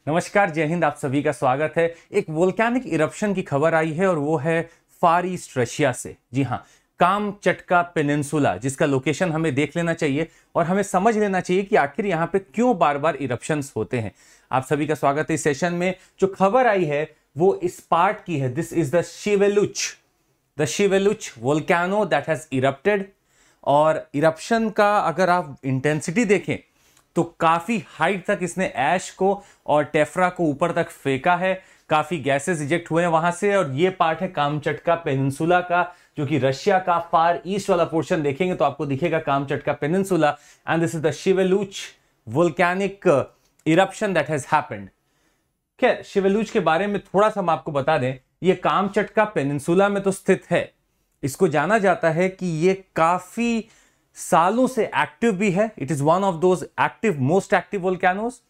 नमस्कार, जय हिंद। आप सभी का स्वागत है। एक वोल्केनिक इरप्शन की खबर आई है और वो है फार ईस्ट रशिया से। जी हाँ, कामचटका पेनिनसुला, जिसका लोकेशन हमें देख लेना चाहिए और हमें समझ लेना चाहिए कि आखिर यहाँ पे क्यों बार बार इरप्शंस होते हैं। आप सभी का स्वागत है इस सेशन में। जो खबर आई है वो इस पार्ट की है। This is the Shiveluch volcano that has erupted. और इरप्शन का अगर आप इंटेंसिटी देखें तो काफी हाइट तक इसने ऐश को और टेफ्रा को ऊपर तक फेंका है। काफी गैसेस इजेक्ट हुए हैं वहां से। और ये पार्ट है कामचटका पेनिनसुला का, जो कि रशिया का फार ईस्ट वाला पोर्शन देखेंगे तो आपको दिखेगा Kamchatka peninsula. And this is the Shiveluch volcanic eruption that has happened. खैर, शिवेलुच के बारे में थोड़ा सा हम आपको बता दें। ये कामचटका पेनिनसुला में तो स्थित है। इसको जाना जाता है कि ये काफी सालों से एक्टिव भी है। It is one of those active, most active volcanoes.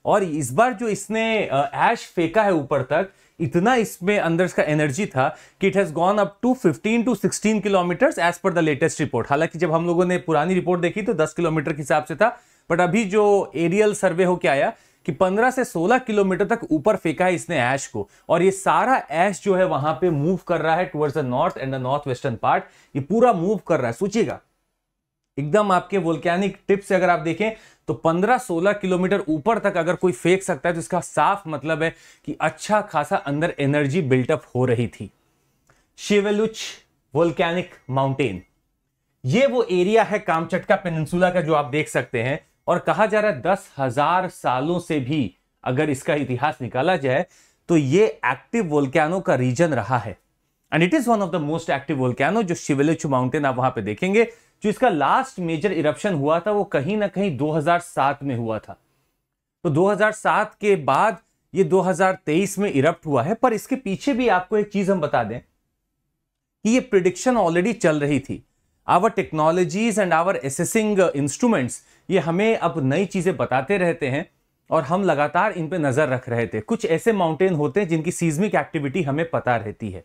और इस बार जो इसने ऐश फेंका है ऊपर तक, इतना इसमें अंदर का एनर्जी था कि it has gone up to 15 to 16 kilometre as per the latest report. हालांकि जब हम लोगों ने पुरानी रिपोर्ट देखी तो 10 किलोमीटर के हिसाब से था, बट अभी जो एरियल सर्वे होके आया कि 15 से 16 किलोमीटर तक ऊपर फेंका है इसने ऐश को। और ये सारा ऐश जो है वहां पे मूव कर रहा है towards the north and the north western part. ये पूरा मूव कर रहा है। सोचिएगा, एकदम आपके वोल्केनिक टिप से अगर आप देखें तो 15-16 किलोमीटर ऊपर तक अगर कोई फेंक सकता है तो इसका साफ मतलब है कि अच्छा खासा अंदर एनर्जी बिल्टअप हो रही थी। शिवेलुच वोल्केनिक माउंटेन, ये वो एरिया है कामचटका पेनिनसुला का जो आप देख सकते हैं। और कहा जा रहा है 10,000 सालों से भी अगर इसका इतिहास निकाला जाए तो ये एक्टिव वोल्केनो का रीजन रहा है। And it is one of the most active volcano. जो शिवेलुच माउंटेन आप वहां पे देखेंगे, जो इसका लास्ट मेजर इरप्शन हुआ था वो कहीं ना कहीं 2007 में हुआ था। तो 2007 के बाद ये 2023 में इरप्ट हुआ है। पर इसके पीछे भी आपको एक चीज हम बता दें कि ये प्रिडिक्शन ऑलरेडी चल रही थी। Our technologies and our assessing instruments ये हमें अब नई चीजें बताते रहते हैं और हम लगातार इन पे नजर रख रहे थे। कुछ ऐसे माउंटेन होते हैं जिनकी सीज्मिक एक्टिविटी हमें पता रहती है।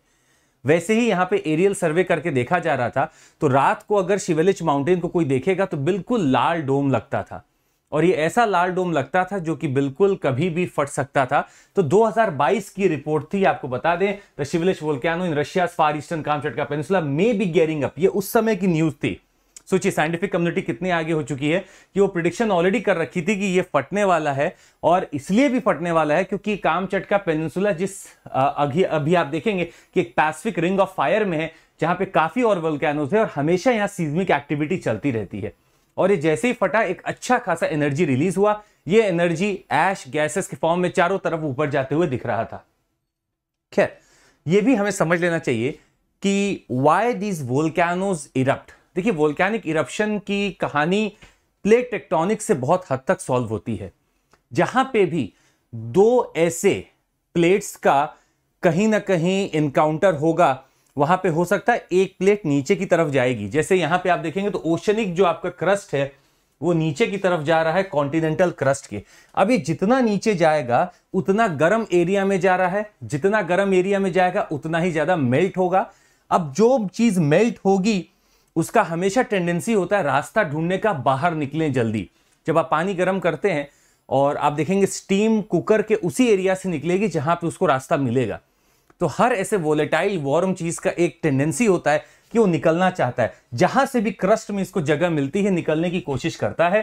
वैसे ही यहां पे एरियल सर्वे करके देखा जा रहा था तो रात को अगर शिवेलिच माउंटेन को कोई देखेगा तो बिल्कुल लाल डोम लगता था। और ये ऐसा लाल डोम लगता था जो कि बिल्कुल कभी भी फट सकता था। तो 2022 की रिपोर्ट थी, आपको बता दें, the Shiveluch volcano in Russia far eastern Kamchatka peninsula may be gearing up. ये उस समय की न्यूज थी। सोचिए साइंटिफिक कम्युनिटी कितनी आगे हो चुकी है कि वो प्रिडिक्शन ऑलरेडी कर रखी थी कि ये फटने वाला है। और इसलिए भी फटने वाला है क्योंकि कामचटका पेनिनसुला जिस अभी आप देखेंगे कि एक पैसिफिक रिंग ऑफ फायर में है, जहां पे काफी और वोल्केनोज है और हमेशा यहां सीज्मिक एक्टिविटी चलती रहती है। और ये जैसे ही फटा, एक अच्छा खासा एनर्जी रिलीज हुआ। ये एनर्जी ऐश गैसेस के फॉर्म में चारों तरफ ऊपर जाते हुए दिख रहा था। खैर, ये भी हमें समझ लेना चाहिए कि व्हाई दीज वोल्केनोज इरप्ट। देखिए, वोल्केनिक इरप्शन की कहानी प्लेट टेक्टोनिक्स से बहुत हद तक सॉल्व होती है। जहां पे भी दो ऐसे प्लेट्स का कहीं ना कहीं इनकाउंटर होगा, वहां पे हो सकता है एक प्लेट नीचे की तरफ जाएगी। जैसे यहां पे आप देखेंगे तो ओशनिक जो आपका क्रस्ट है वो नीचे की तरफ जा रहा है कॉन्टिनेंटल क्रस्ट के। अब ये जितना नीचे जाएगा उतना गर्म एरिया में जा रहा है। जितना गर्म एरिया में जाएगा उतना ही ज्यादा मेल्ट होगा। अब जो चीज मेल्ट होगी उसका हमेशा टेंडेंसी होता है रास्ता ढूंढने का, बाहर निकलें जल्दी। जब आप पानी गर्म करते हैं और आप देखेंगे स्टीम कुकर के उसी एरिया से निकलेगी जहां पे उसको रास्ता मिलेगा। तो हर ऐसे वोलेटाइल वार्म चीज का एक टेंडेंसी होता है कि वो निकलना चाहता है। जहां से भी क्रस्ट में इसको जगह मिलती है निकलने की कोशिश करता है।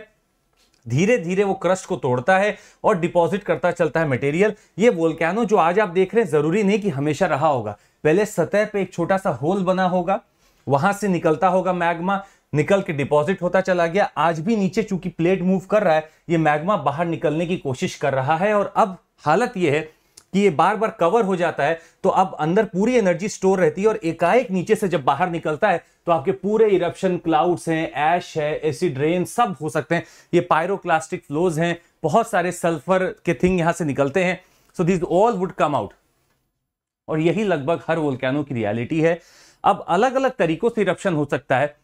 धीरे धीरे वो क्रस्ट को तोड़ता है और डिपॉजिट करता चलता है मटेरियल। ये वोल्केनो जो आज आप देख रहे हैं जरूरी नहीं कि हमेशा रहा होगा। पहले सतह पे एक छोटा सा होल बना होगा, वहां से निकलता होगा मैग्मा, निकल के डिपॉजिट होता चला गया। आज भी नीचे चूंकि प्लेट मूव कर रहा है, ये मैग्मा बाहर निकलने की कोशिश कर रहा है। और अब हालत ये है कि ये बार बार कवर हो जाता है तो अब अंदर पूरी एनर्जी स्टोर रहती है और एकाएक नीचे से जब बाहर निकलता है तो आपके पूरे इरप्शन क्लाउड्स हैं, ऐश है, एसिड रेन सब हो सकते हैं। ये पायरोक्लास्टिक फ्लोज हैं, बहुत सारे सल्फर के थिंग यहां से निकलते हैं। So this all would come out. और यही लगभग हर वोल्केनो की रियलिटी है। अब अलग अलग तरीकों से इरप्शन हो सकता है।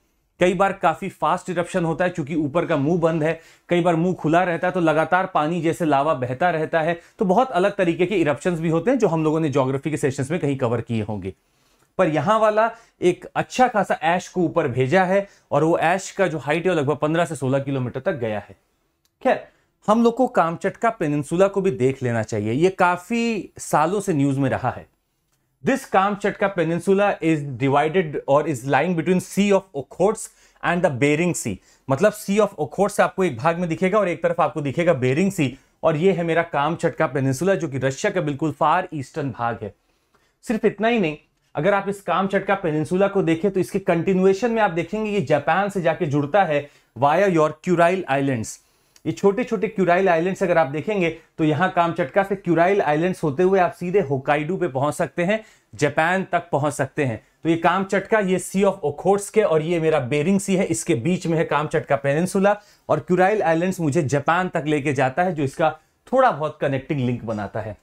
कई बार काफी फास्ट इरप्शन होता है क्योंकि ऊपर का मुंह बंद है। कई बार मुंह खुला रहता है तो लगातार पानी जैसे लावा बहता रहता है। तो बहुत अलग तरीके के इरप्शंस भी होते हैं जो हम लोगों ने ज्योग्राफी के सेशंस में कहीं कवर किए होंगे। पर यहां वाला एक अच्छा खासा ऐश को ऊपर भेजा है और वो ऐश का जो हाइट है लगभग 15 से 16 किलोमीटर तक गया है। खैर, हम लोग को कामचटका पेनिनसुला को भी देख लेना चाहिए। ये काफी सालों से न्यूज में रहा है। This Kamchatka peninsula is divided और is lying between sea of Okhotsk and the Bering sea. मतलब सी ऑफ ओखोट्स आपको एक भाग में दिखेगा और एक तरफ आपको दिखेगा बेरिंग सी, और ये है मेरा कामचटका पेनिनसुला जो कि रशिया का बिल्कुल फार ईस्टर्न भाग है। सिर्फ इतना ही नहीं, अगर आप इस कामचटका पेनिनसुला को देखें तो इसके कंटिन्यूएशन में आप देखेंगे ये जापान से जाके जुड़ता है वाया योर क्यूराइल आइलैंड्स। ये छोटे छोटे क्यूराइल आइलैंड्स अगर आप देखेंगे तो यहां कामचटका से क्यूराइल आइलैंड्स होते हुए आप सीधे होकाइडो पे पहुंच सकते हैं, जापान तक पहुंच सकते हैं। तो ये कामचटका, ये सी ऑफ ओखोट्स्क और ये मेरा बेरिंग सी है, इसके बीच में है कामचटका पेनिनसुला, और क्यूराइल आइलैंड्स मुझे जापान तक लेके जाता है जो इसका थोड़ा बहुत कनेक्टिंग लिंक बनाता है।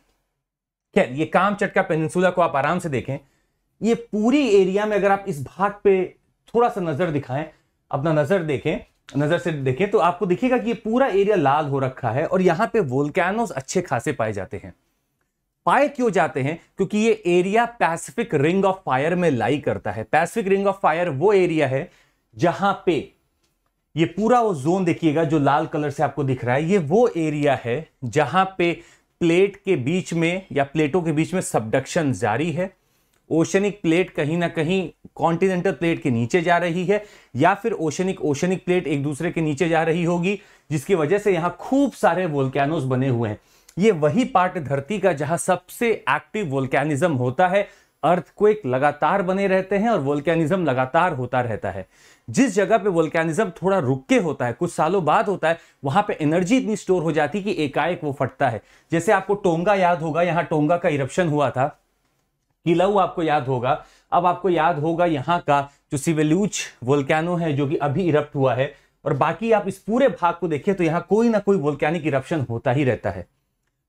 खैर, ये कामचटका पेनिनसुला को आप आराम से देखें। ये पूरी एरिया में अगर आप इस भाग पे थोड़ा सा नजर दिखाएं, अपना नजर से देखें तो आपको दिखेगा कि ये पूरा एरिया लाल हो रखा है और यहां पे वोल्केनोस अच्छे खासे पाए जाते हैं। पाए क्यों जाते हैं? क्योंकि ये area Pacific ring of fire में लाई करता है। पैसिफिक रिंग ऑफ फायर वो एरिया है जहां पे ये पूरा वो जोन देखिएगा जो लाल कलर से आपको दिख रहा है, ये वो एरिया है जहां पे प्लेट के बीच में या प्लेटों के बीच में सबडक्शन जारी है। ओशनिक प्लेट कहीं ना कहीं कॉन्टिनेंटल प्लेट के नीचे जा रही है, या फिर ओशनिक प्लेट एक दूसरे के नीचे जा रही होगी, जिसकी वजह से यहां खूब सारे वोल्केनोस बने हुए हैं। ये वही पार्ट धरती का जहां सबसे एक्टिव वोल्केनिज्म होता है। अर्थक्वेक लगातार बने रहते हैं और वोल्केनिज्म लगातार होता रहता है। जिस जगह पे वोल्केनिज्म थोड़ा रुक के होता है, कुछ सालों बाद होता है, वहां पे एनर्जी इतनी स्टोर हो जाती है कि एकाएक वो फटता है। जैसे आपको टोंगा याद होगा, यहां टोंगा का इरप्शन हुआ था। किलाऊ आपको याद होगा। अब आपको याद होगा यहां का जो सिवेलूच वोल्केनो है जो कि अभी इरप्ट हुआ है, और बाकी आप इस पूरे भाग को देखिए तो यहां कोई ना कोई वोल्केनिक इरप्शन होता ही रहता है।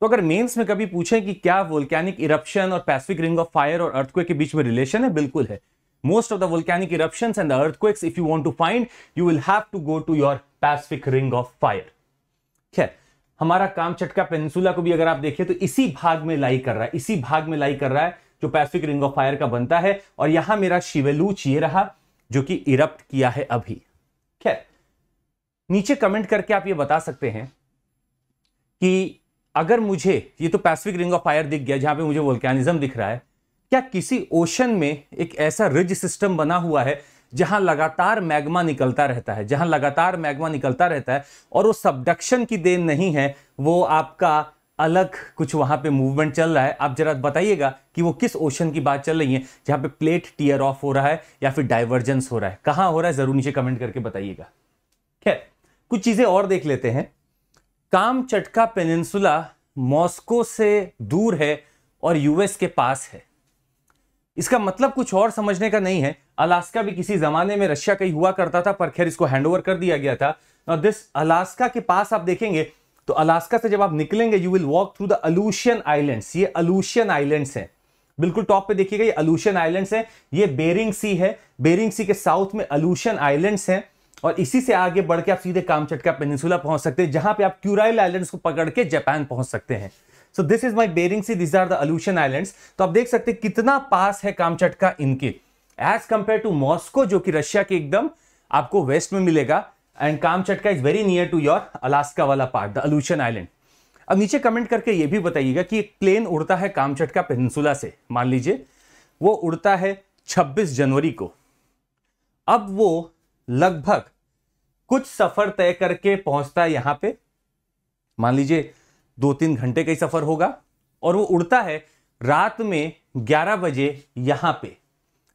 तो अगर मेंस में कभी पूछें कि क्या वोल्केनिक इरप्शन और पैसिफिक रिंग ऑफ फायर और अर्थक्वेक के बीच में रिलेशन है, बिल्कुल है। Most of the volcanic eruptions and the earthquakes if you want to find, you will have to go to your Pacific ring of fire. खैर, हमारा कामचटका पेनिनसुला को भी अगर आप देखें तो इसी भाग में लाई कर रहा है जो पैसिफिक रिंग ऑफ फायर का बनता है। और यहां मेरा शिवेलूच ये रहा जो कि इरप्ट किया है अभी। खैर, नीचे कमेंट करके आप ये बता सकते हैं कि अगर मुझे ये तो पैसिफिक रिंग ऑफ फायर दिख गया जहां पे मुझे वोल्केनिज्म दिख रहा है, क्या किसी ओशन में एक ऐसा रिज सिस्टम बना हुआ है जहां लगातार मैग्मा निकलता रहता है और वो सबडक्शन की देन नहीं है, वो आपका अलग कुछ वहां पे मूवमेंट चल रहा है। आप जरा बताइएगा कि वो किस ओशन की बात चल रही है जहां पे प्लेट टियर ऑफ हो रहा है या फिर डाइवर्जेंस हो रहा है, कहां हो रहा है, जरूर नीचे कमेंट करके बताइएगा। खैर, कुछ चीजें और देख लेते हैं। कामचटका पेनिनसुला मॉस्को से दूर है और यूएस के पास है। इसका मतलब कुछ और समझने का नहीं है। अलास्का भी किसी जमाने में रशिया का ही हुआ करता था, पर खैर इसको हैंडओवर कर दिया गया था। और दिस अलास्का के पास आप देखेंगे तो अलास्का से जब आप निकलेंगे you will walk through the Aleutian islands. ये अल्यूशियन आइलैंड्स हैं, बिल्कुल टॉप पे देखिएगा, ये अल्यूशियन आइलैंड्स हैं। ये बेरिंग सी है, बेरिंग सी के साउथ में अल्यूशियन आइलैंड्स हैं, और इसी से आगे बढ़ के आप सीधे कामचटका पेनिनसुला पहुंच सकते हैं, जहां पे आप क्यूराइल आइलैंड्स को पकड़ के जापान पहुंच सकते हैं। So this is my Bering Sea, this are the Aleutian islands. तो आप देख सकते हैं कितना पास है कामचटका इनके, एज कंपेयर टू मॉस्को जो कि रशिया के एकदम आपको वेस्ट में मिलेगा, and Kamchatka is very near to your Alaska वाला पार्ट, द अल्यूशियन आइलैंड। अब नीचे कमेंट करके ये भी बताइएगा कि एक प्लेन उड़ता है कामचटका पेनिनसुला से, मान लीजिए वो उड़ता है 26 जनवरी को। अब वो लगभग कुछ सफर तय करके पहुंचता है यहां पे, मान लीजिए 2-3 घंटे का ही सफर होगा, और वो उड़ता है रात में 11 बजे यहां पे।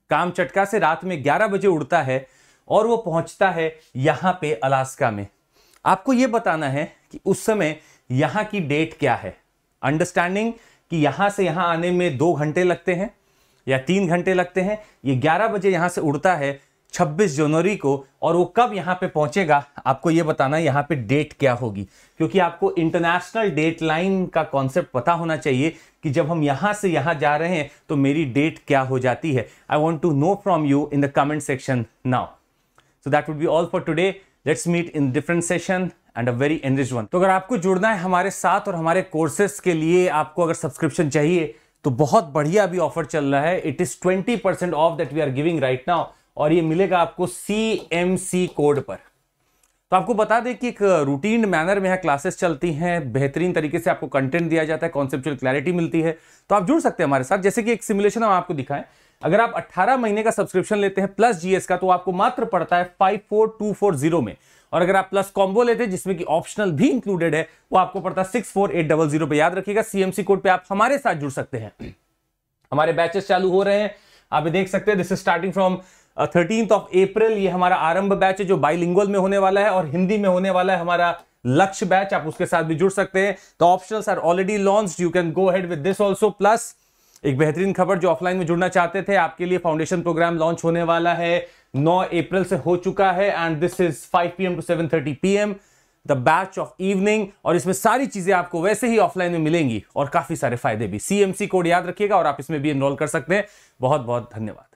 कामचटका से रात में 11 बजे उड़ता है और वो पहुंचता है यहां पे अलास्का में। आपको यह बताना है कि उस समय यहां की डेट क्या है, अंडरस्टैंडिंग कि यहां से यहां आने में 2 घंटे लगते हैं या 3 घंटे लगते हैं। ये 11 बजे यहां से उड़ता है 26 जनवरी को, और वो कब यहां पे पहुंचेगा आपको ये बताना है यहां पे डेट क्या होगी, क्योंकि आपको इंटरनेशनल डेट लाइन का कॉन्सेप्ट पता होना चाहिए कि जब हम यहां से यहां जा रहे हैं तो मेरी डेट क्या हो जाती है। I want to know from you in the comment section now. So that would be all for today. Let's meet in different session and a very enriched one. तो अगर आपको जुड़ना है हमारे साथ और हमारे कोर्सेज के लिए आपको अगर सब्सक्रिप्शन चाहिए तो बहुत बढ़िया अभी ऑफर चल रहा है। It is 20% of that we are giving right now, और ये मिलेगा आपको CMC कोड पर। तो तो आपको बता दें कि एक रूटीन मैनर में यहाँ क्लासेस चलती हैं, बेहतरीन तरीके से आपको कंटेंट दिया जाता है, कॉन्सेप्चुअल क्लैरिटी मिलती है। तो आप जुड़ सकते हैं हमारे साथ। जैसे कि एक सिमुलेशन हम आपको दिखाएं, अगर आप 18 महीने का सब्सक्रिप्शन लेते हैं प्लस जीएस का, तो आपको मात्र पड़ता है 54240 में। और अगर आप प्लस कॉम्बो लेते हैं जिसमें कि ऑप्शनल भी इंक्लूडेड है, वो आपको पड़ता है 64800 पे। याद रखिएगा, सीएमसी कोड पे आप हमारे साथ जुड़ सकते हैं। हमारे बैचेस चालू हो रहे हैं, आप देख सकते हैं। This is starting from 13th of April. ये हमारा आरंभ बैच है जो बाइलिंगुअल में होने वाला है और हिंदी में होने वाला है हमारा लक्ष्य बैच। आप उसके साथ भी जुड़ सकते हैं। तो optionals are already launched, you can go ahead with this also. Plus एक बेहतरीन खबर, जो ऑफलाइन में जुड़ना चाहते थे, आपके लिए फाउंडेशन प्रोग्राम लॉन्च होने वाला है, 9 अप्रैल से हो चुका है। And this is 5 PM to 7:30 PM, the batch of evening. और इसमें सारी चीजें आपको वैसे ही ऑफलाइन में मिलेंगी और काफी सारे फायदे भी। सीएमसी कोड याद रखिएगा और आप इसमें भी एनरोल कर सकते हैं। बहुत बहुत धन्यवाद।